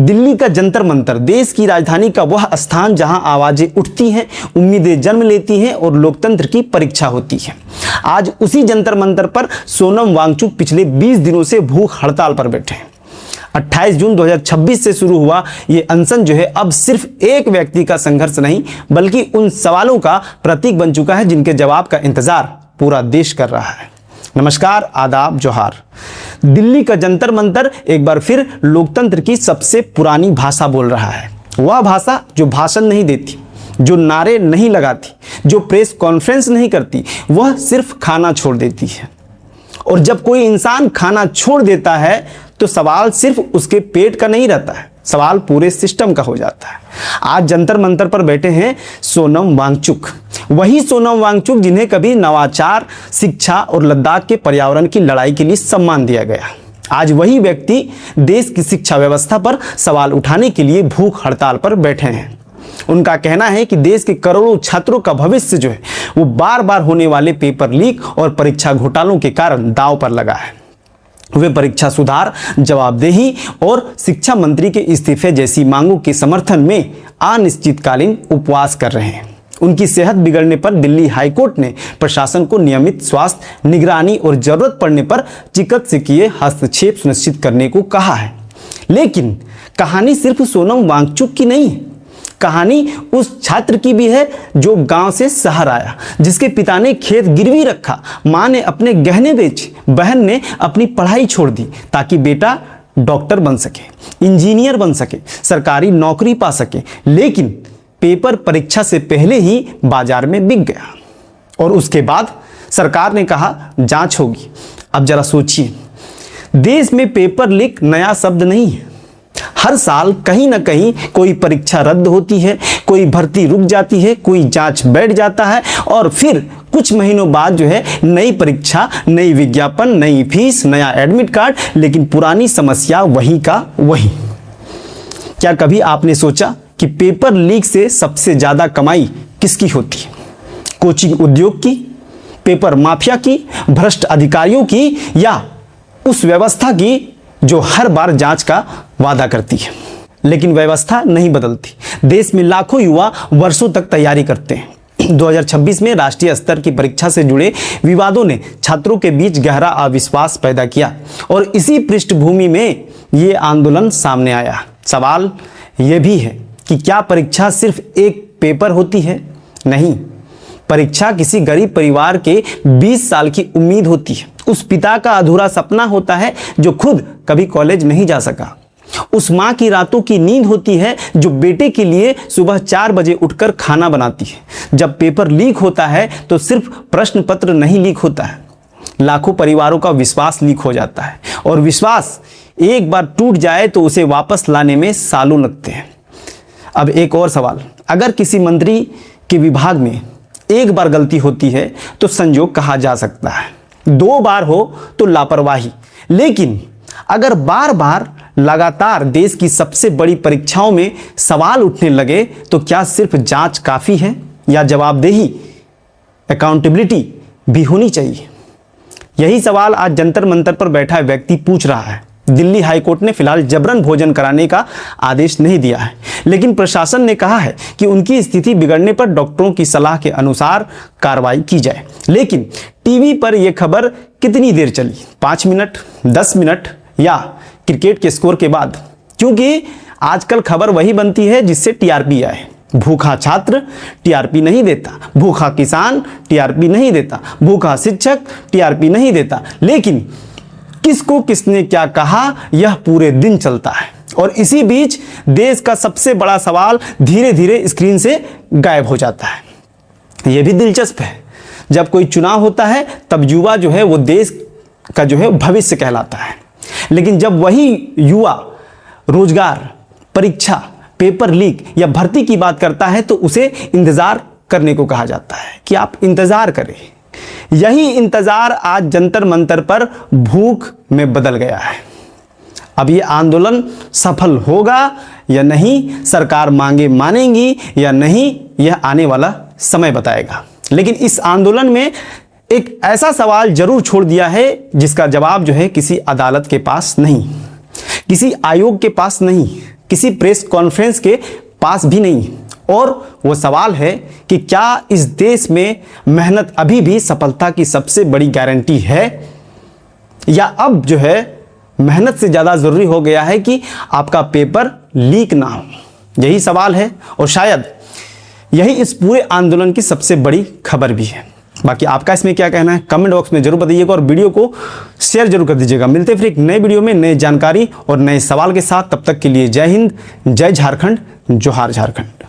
दिल्ली का जंतर मंतर देश की राजधानी का वह स्थान जहां आवाजें उठती हैं, उम्मीदें जन्म लेती हैं और लोकतंत्र की परीक्षा होती है। आज उसी जंतर मंतर पर सोनम वांगचुक पिछले 20 दिनों से भूख हड़ताल पर बैठे हैं। 28 जून 2026 से शुरू हुआ ये अनशन जो है अब सिर्फ एक व्यक्ति का संघर्ष नहीं बल्कि उन सवालों का प्रतीक बन चुका है जिनके जवाब का इंतजार पूरा देश कर रहा है। नमस्कार, आदाब, जोहार। दिल्ली का जंतर मंतर एक बार फिर लोकतंत्र की सबसे पुरानी भाषा बोल रहा है। वह भाषा जो भाषण नहीं देती, जो नारे नहीं लगाती, जो प्रेस कॉन्फ्रेंस नहीं करती, वह सिर्फ खाना छोड़ देती है। और जब कोई इंसान खाना छोड़ देता है तो सवाल सिर्फ उसके पेट का नहीं रहता है, सवाल पूरे सिस्टम का हो जाता है। आज जंतर मंतर पर बैठे हैं सोनम वांगचुक, वही सोनम वांगचुक जिन्हें कभी नवाचार, शिक्षा और लद्दाख के पर्यावरण की लड़ाई के लिए सम्मान दिया गया। आज वही व्यक्ति देश की शिक्षा व्यवस्था पर सवाल उठाने के लिए भूख हड़ताल पर बैठे हैं। उनका कहना है कि देश के करोड़ों छात्रों का भविष्य जो है वो बार बार होने वाले पेपर लीक और परीक्षा घोटालों के कारण दांव पर लगा है। वे परीक्षा सुधार, जवाबदेही और शिक्षा मंत्री के इस्तीफे जैसी मांगों के समर्थन में अनिश्चितकालीन उपवास कर रहे हैं। उनकी सेहत बिगड़ने पर दिल्ली हाईकोर्ट ने प्रशासन को नियमित स्वास्थ्य निगरानी और जरूरत पड़ने पर चिकित्सकीय हस्तक्षेप सुनिश्चित करने को कहा है। लेकिन कहानी सिर्फ सोनम वांगचुक की नहीं है, कहानी उस छात्र की भी है जो गांव से शहर आया, जिसके पिता ने खेत गिरवी रखा, मां ने अपने गहने बेचे, बहन ने अपनी पढ़ाई छोड़ दी ताकि बेटा डॉक्टर बन सके, इंजीनियर बन सके, सरकारी नौकरी पा सके। लेकिन पेपर परीक्षा से पहले ही बाजार में बिक गया और उसके बाद सरकार ने कहा जांच होगी। अब जरा सोचिए, देश में पेपर लीक नया शब्द नहीं है। हर साल कहीं ना कहीं कोई परीक्षा रद्द होती है, कोई भर्ती रुक जाती है, कोई जांच बैठ जाता है और फिर कुछ महीनों बाद जो है नई परीक्षा, नई विज्ञापन, नई फीस, नया एडमिट कार्ड, लेकिन पुरानी समस्या वही का वही। क्या कभी आपने सोचा कि पेपर लीक से सबसे ज्यादा कमाई किसकी होती है? कोचिंग उद्योग की, पेपर माफिया की, भ्रष्ट अधिकारियों की, या उस व्यवस्था की जो हर बार जांच का वादा करती है लेकिन व्यवस्था नहीं बदलती। देश में लाखों युवा वर्षों तक तैयारी करते हैं। 2026 में राष्ट्रीय स्तर की परीक्षा से जुड़े विवादों ने छात्रों के बीच गहरा अविश्वास पैदा किया और इसी पृष्ठभूमि में ये आंदोलन सामने आया। सवाल यह भी है कि क्या परीक्षा सिर्फ एक पेपर होती है? नहीं, परीक्षा किसी गरीब परिवार के 20 साल की उम्मीद होती है। उस पिता का अधूरा सपना होता है जो खुद कभी कॉलेज नहीं जा सका। उस मां की रातों की नींद होती है जो बेटे के लिए सुबह 4 बजे उठकर खाना बनाती है। जब पेपर लीक होता है तो सिर्फ प्रश्न पत्र नहीं लीक होता है, लाखों परिवारों का विश्वास लीक हो जाता है और विश्वास एक बार टूट जाए तो उसे वापस लाने में सालों लगते हैं। अब एक और सवाल, अगर किसी मंत्री के विभाग में एक बार गलती होती है तो संजोग कहा जा सकता है, 2 बार हो तो लापरवाही, लेकिन अगर बार बार लगातार देश की सबसे बड़ी परीक्षाओं में सवाल उठने लगे तो क्या सिर्फ जांच काफी है या जवाबदेही, अकाउंटेबिलिटी भी होनी चाहिए? यही सवाल आज जंतर मंतर पर बैठा व्यक्ति पूछ रहा है। दिल्ली हाईकोर्ट ने फिलहाल जबरन भोजन कराने का आदेश नहीं दिया है, लेकिन प्रशासन ने कहा है कि उनकी स्थिति बिगड़ने पर डॉक्टरों की सलाह के अनुसार कार्रवाई की जाए। लेकिन टीवी पर यह खबर कितनी देर चली? 5 मिनट, 10 मिनट या क्रिकेट के स्कोर के बाद? क्योंकि आजकल खबर वही बनती है जिससे टीआरपी आए। भूखा छात्र टीआरपी नहीं देता, भूखा किसान टीआरपी नहीं देता, भूखा शिक्षक टीआरपी नहीं देता, लेकिन किसको किसने क्या कहा यह पूरे दिन चलता है। और इसी बीच देश का सबसे बड़ा सवाल धीरे धीरे स्क्रीन से गायब हो जाता है। यह भी दिलचस्प है, जब कोई चुनाव होता है तब युवा जो है वो देश का जो है भविष्य कहलाता है, लेकिन जब वही युवा रोजगार, परीक्षा, पेपर लीक या भर्ती की बात करता है तो उसे इंतजार करने को कहा जाता है कि आप इंतजार करें। यही इंतजार आज जंतर मंतर पर भूख में बदल गया है। अब ये आंदोलन सफल होगा या नहीं, सरकार मांगे मानेंगी या नहीं, यह आने वाला समय बताएगा। लेकिन इस आंदोलन में एक ऐसा सवाल जरूर छोड़ दिया है जिसका जवाब जो है किसी अदालत के पास नहीं, किसी आयोग के पास नहीं, किसी प्रेस कॉन्फ्रेंस के पास भी नहीं। और वो सवाल है कि क्या इस देश में मेहनत अभी भी सफलता की सबसे बड़ी गारंटी है, या अब जो है मेहनत से ज़्यादा ज़रूरी हो गया है कि आपका पेपर लीक ना हो। यही सवाल है और शायद यही इस पूरे आंदोलन की सबसे बड़ी खबर भी है। बाकी आपका इसमें क्या कहना है कमेंट बॉक्स में जरूर बताइएगा और वीडियो को शेयर जरूर कर दीजिएगा। मिलते फिर एक नए वीडियो में नई जानकारी और नए सवाल के साथ। तब तक के लिए जय हिंद, जय झारखंड, जोहार झारखंड।